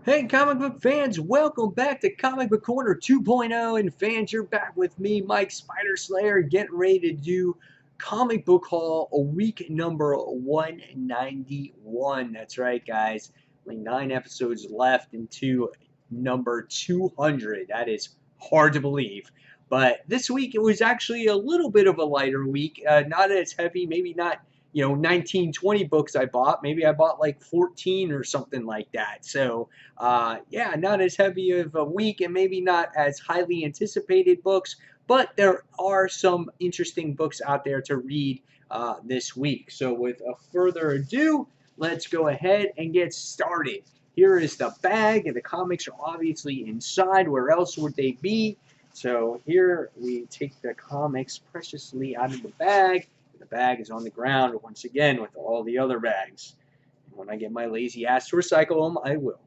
Hey, comic book fans, welcome back to Comic Book Corner 2.0. And fans, you're back with me, Mike Spider Slayer, getting ready to do Comic Book Haul week number 191. That's right, guys. Only 9 episodes left into number 200. That is hard to believe. But this week, it was actually a little bit of a lighter week. Not as heavy, maybe not 19, 20 books I bought. Maybe I bought like 14 or something like that. So, yeah, not as heavy of a week and maybe not as highly anticipated books, but there are some interesting books out there to read this week. So, with a further ado, let's go ahead and get started. Here is the bag, and the comics are obviously inside. Where else would they be? So, here we take the comics preciously out of the bag. The bag is on the ground once again with all the other bags. And when I get my lazy ass to recycle them, I will.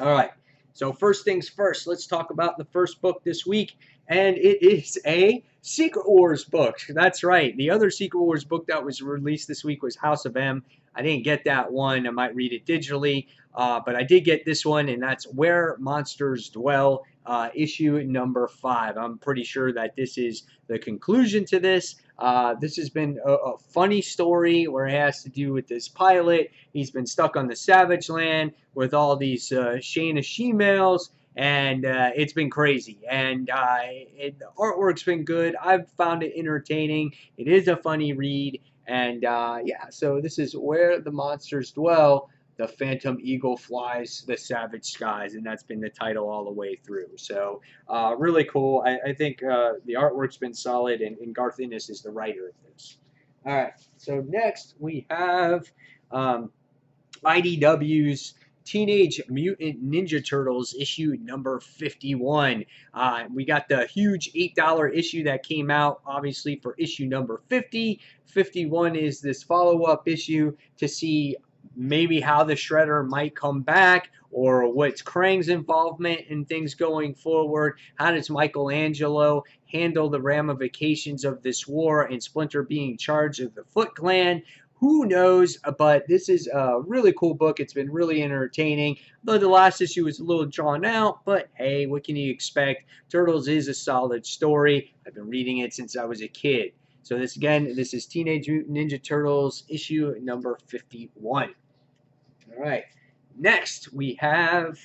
All right. So first things first, let's talk about the first book this week, and it is a Secret Wars book. That's right. The other Secret Wars book that was released this week was House of M. I didn't get that one. I might read it digitally, but I did get this one, and that's Where Monsters Dwell, issue number 5. I'm pretty sure that this is the conclusion to this. This has been a funny story where it has to do with this pilot. He's been stuck on the Savage Land with all these Shayna she-males, and it's been crazy. And the artwork's been good. I've found it entertaining. It is a funny read. And yeah, so this is Where the Monsters Dwell. The Phantom Eagle flies the savage skies, and that's been the title all the way through. So really cool. I think the artwork's been solid, and Garth Ennis is the writer of this. All right, so next we have IDW's Teenage Mutant Ninja Turtles issue number 51. We got the huge $8 issue that came out, obviously, for issue number 50. 51 is this follow-up issue to see maybe how the Shredder might come back, or what's Krang's involvement in things going forward. How does Michelangelo handle the ramifications of this war and Splinter being charged of the Foot Clan? Who knows? But this is a really cool book. It's been really entertaining. Though the last issue was a little drawn out, but hey, what can you expect? Turtles is a solid story. I've been reading it since I was a kid. So this is Teenage Mutant Ninja Turtles issue number 51. All right. Next, we have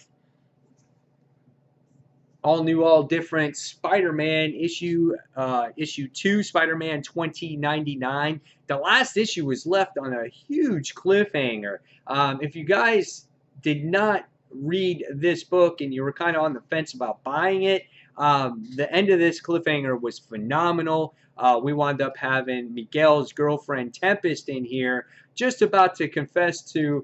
all new, all different Spider-Man issue 2, Spider-Man 2099. The last issue was left on a huge cliffhanger. If you guys did not read this book and you were kind of on the fence about buying it, the end of this cliffhanger was phenomenal. We wound up having Miguel's girlfriend Tempest in here, just about to confess to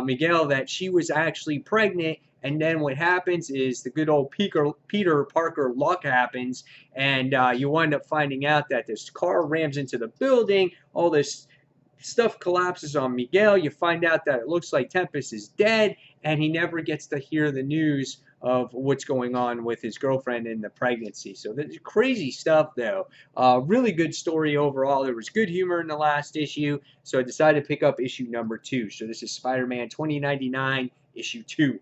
Miguel that she was actually pregnant. And then what happens is the good old Peter Parker luck happens, and you wind up finding out that this car rams into the building. All this stuff collapses on Miguel. You find out that it looks like Tempest is dead, and he never gets to hear the news of what's going on with his girlfriend and the pregnancy. So that's crazy stuff, though. Really good story overall. There was good humor in the last issue, so I decided to pick up issue number 2. So this is Spider-Man 2099, issue 2.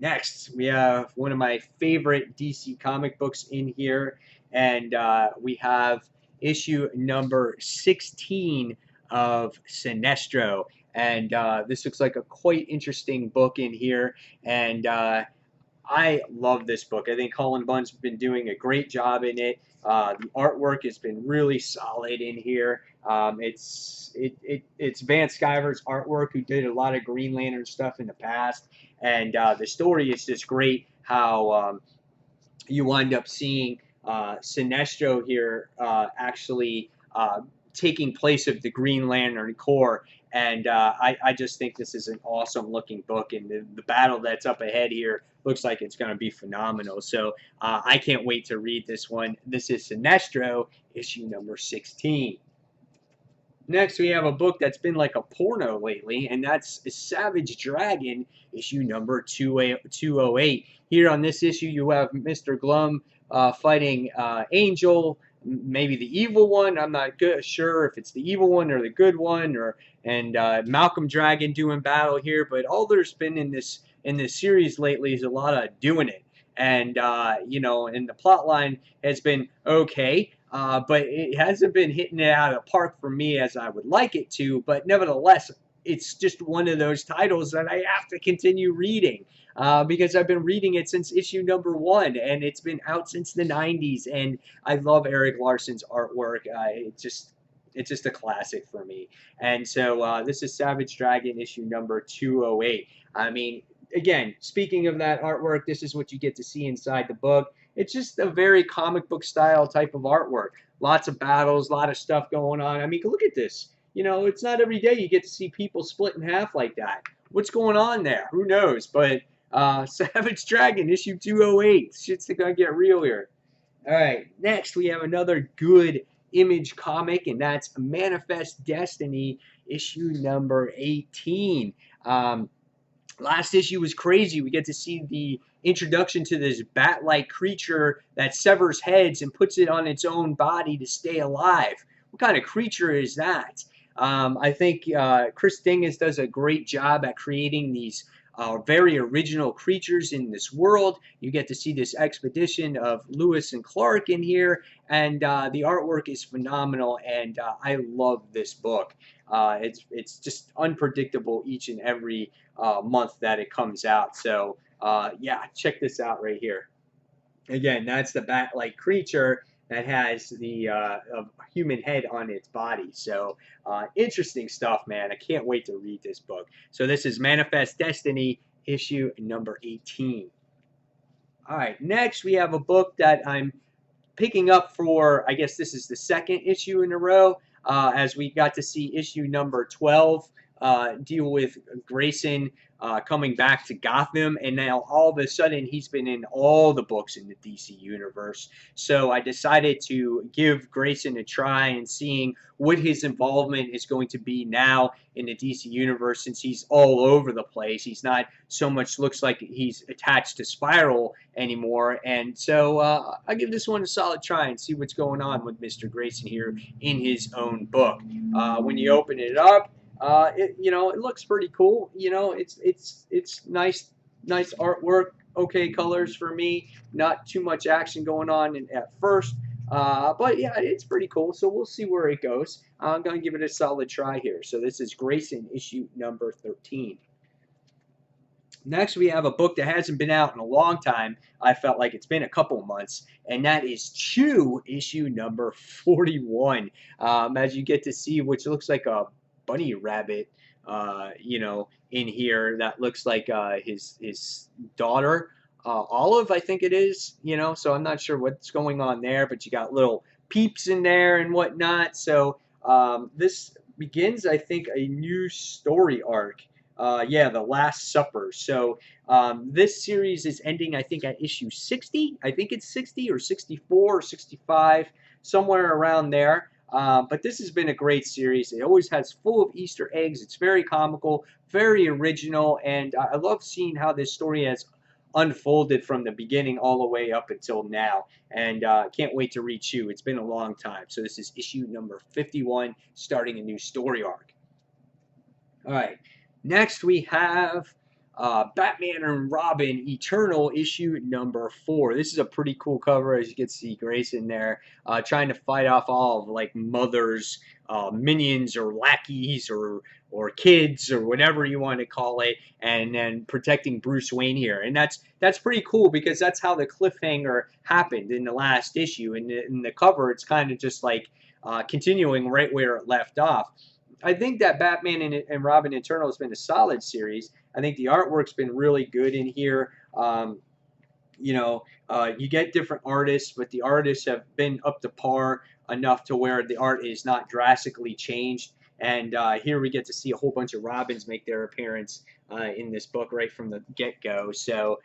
Next, we have one of my favorite DC comic books in here, and we have issue number 16 of Sinestro. And this looks like a quite interesting book in here, and I love this book. I think Colin Bunn's been doing a great job in it. The artwork has been really solid in here. It's Vance Sciver's artwork, who did a lot of Green Lantern stuff in the past, and the story is just great. How you wind up seeing Sinestro here actually taking place of the Green Lantern Corps. And I just think this is an awesome looking book, and the battle that's up ahead here looks like it's going to be phenomenal. So I can't wait to read this one. This is Sinestro, issue number 16. Next, we have a book that's been like a porno lately, and that's Savage Dragon, issue number 208. Here on this issue, you have Mr. Glum fighting Angel, maybe the evil one. I'm not sure if it's the evil one or the good one, or and Malcolm Dragon doing battle here. But all there's been in this series lately is a lot of doing it, and you know, and the plot line has been okay. But it hasn't been hitting it out of the park for me as I would like it to. But nevertheless, it's just one of those titles that I have to continue reading. Because I've been reading it since issue number 1, and it's been out since the 90s, and I love Eric Larson's artwork. It's just a classic for me. And so this is Savage Dragon issue number 208. I mean, again, speaking of that artwork, this is what you get to see inside the book. It's just a very comic book style type of artwork. Lots of battles, a lot of stuff going on. I mean, look at this. You know, it's not every day you get to see people split in half like that. What's going on there? Who knows? But Savage Dragon issue 208. Shit's gonna get real here. All right, next we have another good Image comic, and that's Manifest Destiny issue number 18. Last issue was crazy. We get to see the introduction to this bat-like creature that severs heads and puts it on its own body to stay alive. What kind of creature is that? I think Chris Dingus does a great job at creating these very original creatures in this world. You get to see this expedition of Lewis and Clark in here, and the artwork is phenomenal, and I love this book. It's just unpredictable each and every month that it comes out. So yeah, check this out right here. Again, that's the bat-like creature that has the human head on its body. So interesting stuff, man. I can't wait to read this book. So this is Manifest Destiny issue number 18. All right, next we have a book that I'm picking up for, I guess this is the second issue in a row, as we got to see issue number 12 deal with Grayson coming back to Gotham, and now all of a sudden he's been in all the books in the DC universe. So I decided to give Grayson a try and seeing what his involvement is going to be now in the DC universe, since he's all over the place. He's not so much looks like he's attached to Spiral anymore, and so I'll give this one a solid try and see what's going on with Mr. Grayson here in his own book. When you open it up, you know, it looks pretty cool. You know, it's nice artwork, okay colors for me. Not too much action going on at first, but yeah, it's pretty cool. So we'll see where it goes. I'm gonna give it a solid try here. So this is Grayson issue number 13. Next, we have a book that hasn't been out in a long time. I felt like it's been a couple months, and that is Chew issue number 41. As you get to see, which looks like a bunny rabbit, you know, in here that looks like his daughter, Olive, I think it is, you know, so I'm not sure what's going on there, but you got little peeps in there and whatnot. So this begins, I think, a new story arc. Yeah, The Last Supper. So this series is ending, I think, at issue 60. I think it's 60 or 64 or 65, somewhere around there. But this has been a great series. It always has full of Easter eggs. It's very comical, very original, and I love seeing how this story has unfolded from the beginning all the way up until now. And can't wait to read Chew. It's been a long time. So this is issue number 51, starting a new story arc. All right. Next, we have Batman and Robin Eternal issue number 4. This is a pretty cool cover, as you can see Grayson there, trying to fight off all of like Mother's minions or lackeys or kids or whatever you want to call it, and then protecting Bruce Wayne here. And that's pretty cool, because that's how the cliffhanger happened in the last issue. In the cover, it's kind of just like continuing right where it left off. I think that Batman and Robin Eternal has been a solid series. I think the artwork's been really good in here. You know, you get different artists, but the artists have been up to par enough to where the art is not drastically changed. And here we get to see a whole bunch of Robins make their appearance in this book right from the get-go. So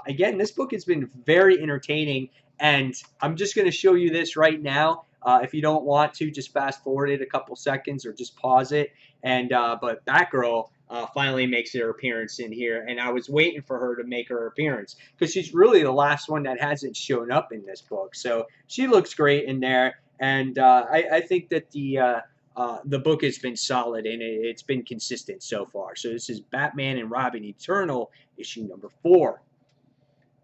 again, this book has been very entertaining, and I'm just going to show you this right now. If you don't want to, just fast forward it a couple seconds or just pause it. And but Batgirl finally makes her appearance in here, and I was waiting for her to make her appearance because she's really the last one that hasn't shown up in this book. So she looks great in there, and I think that the book has been solid and it's been consistent so far. So this is Batman and Robin Eternal, issue number 4.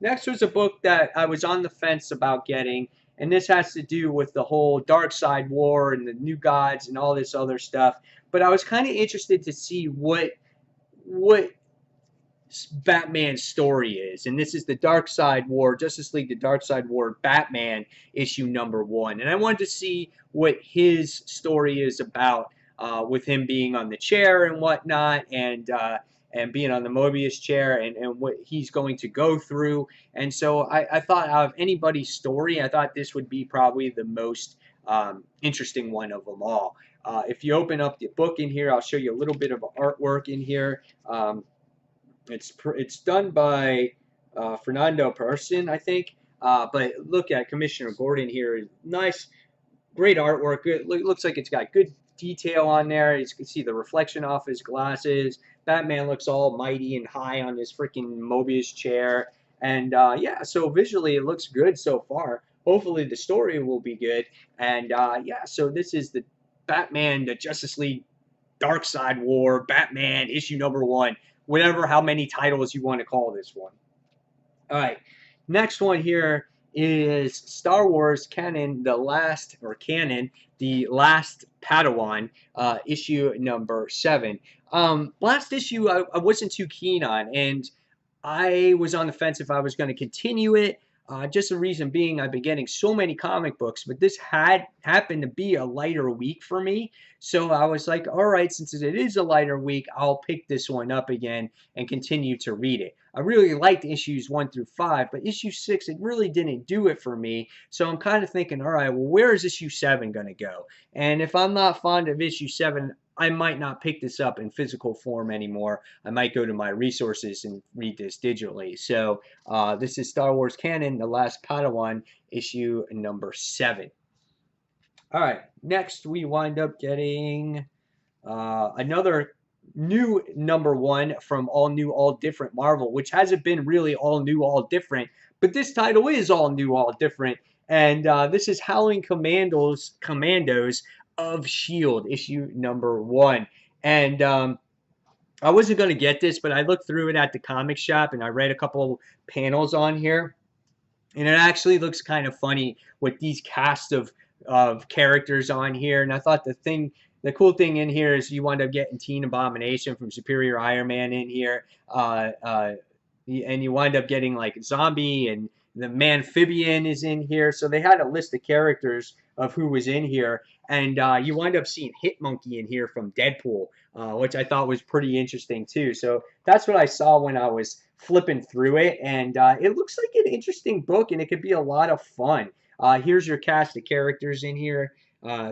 Next was a book that I was on the fence about getting, and this has to do with the whole Dark Side War and the New Gods and all this other stuff. But I was kind of interested to see what Batman's story is, and this is the Dark Side War, Justice League, the Dark Side War, Batman issue number 1, and I wanted to see what his story is about, with him being on the chair and whatnot, and being on the Mobius chair, and what he's going to go through. And so I thought out of anybody's story, I thought this would be probably the most interesting one of them all. If you open up the book in here, I'll show you a little bit of artwork in here. It's done by Fernando Person, I think. But look at Commissioner Gordon here. Nice, great artwork. It looks like it's got good detail on there. You can see the reflection off his glasses. Batman looks all mighty and high on his freaking Mobius chair. And yeah, so visually it looks good so far. Hopefully the story will be good. And yeah, so this is the Batman, the Justice League Dark Side War, Batman issue number 1. Whatever, how many titles you want to call this one. All right, next one here is Star Wars Canon, the last Padawan, issue number 7. Last issue I wasn't too keen on, and I was on the fence if I was going to continue it. Just the reason being, I've been getting so many comic books, but this happened to be a lighter week for me. So I was like, all right, since it is a lighter week, I'll pick this one up again and continue to read it. I really liked issues 1 through 5, but issue 6, it really didn't do it for me. So I'm kind of thinking, all right, well, where is issue 7 going to go? And if I'm not fond of issue 7, I might not pick this up in physical form anymore. I might go to my resources and read this digitally. So this is Star Wars Canon, the last Padawan, issue number 7. All right, next we wind up getting another new number 1 from All New, All Different Marvel, which hasn't been really all new, all different, but this title is all new, all different. And this is Howling Commandos of S.H.I.E.L.D., issue number 1. And I wasn't going to get this, but I looked through it at the comic shop, and I read a couple panels on here. And it actually looks kind of funny with these cast of characters on here. And I thought the cool thing in here is you wind up getting Teen Abomination from Superior Iron Man in here. And you wind up getting like Zombie, and the Manphibian is in here. So they had a list of characters of who was in here. And you wind up seeing Hitmonkey in here from Deadpool, which I thought was pretty interesting too. So that's what I saw when I was flipping through it. And it looks like an interesting book, and it could be a lot of fun. Here's your cast of characters in here.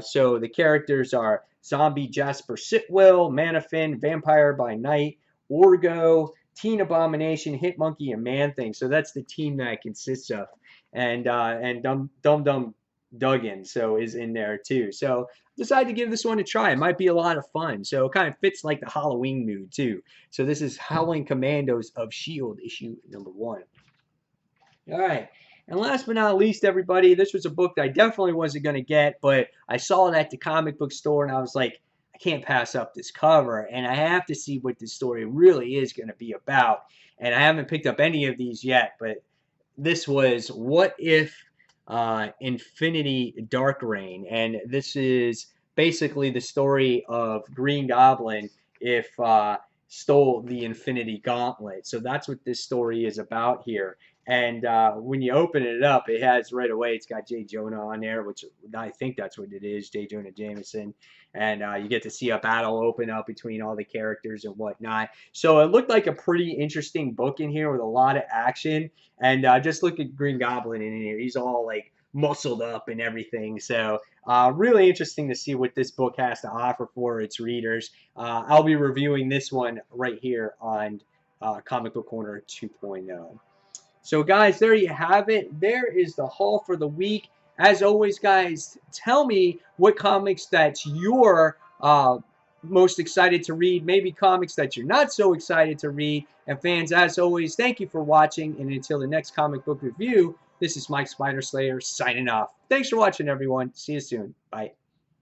So the characters are Zombie Jasper Sitwell, Manafin, Vampire by Night, Orgo, Teen Abomination, Hitmonkey, and Man-Thing. So that's the team that it consists of. And Dum Dum Duggan is in there too. So decided to give this one a try. It might be a lot of fun. So it kind of fits like the Halloween mood too. So this is Howling Commandos of S.H.I.E.L.D., issue number 1. All right. And last but not least, everybody, this was a book that I definitely wasn't going to get, but I saw it at the comic book store, and I was like, I can't pass up this cover, and I have to see what this story really is going to be about. And I haven't picked up any of these yet, but this was What If Infinity Dark Reign, and this is basically the story of Green Goblin if stole the Infinity Gauntlet. So that's what this story is about here. And when you open it up, it has right away, it's got J. Jonah on there, which I think that's what it is, J. Jonah Jameson. And you get to see a battle open up between all the characters and whatnot. So it looked like a pretty interesting book in here with a lot of action. And just look at Green Goblin in here. He's all like muscled up and everything. So really interesting to see what this book has to offer for its readers. I'll be reviewing this one right here on Comic Book Corner 2.0. So guys, there you have it. There is the haul for the week. As always, guys, tell me what comics that you're most excited to read, maybe comics that you're not so excited to read. And fans, as always, thank you for watching, and until the next comic book review, This is Mike Spider Slayer signing off. Thanks for watching, everyone. See you soon. Bye.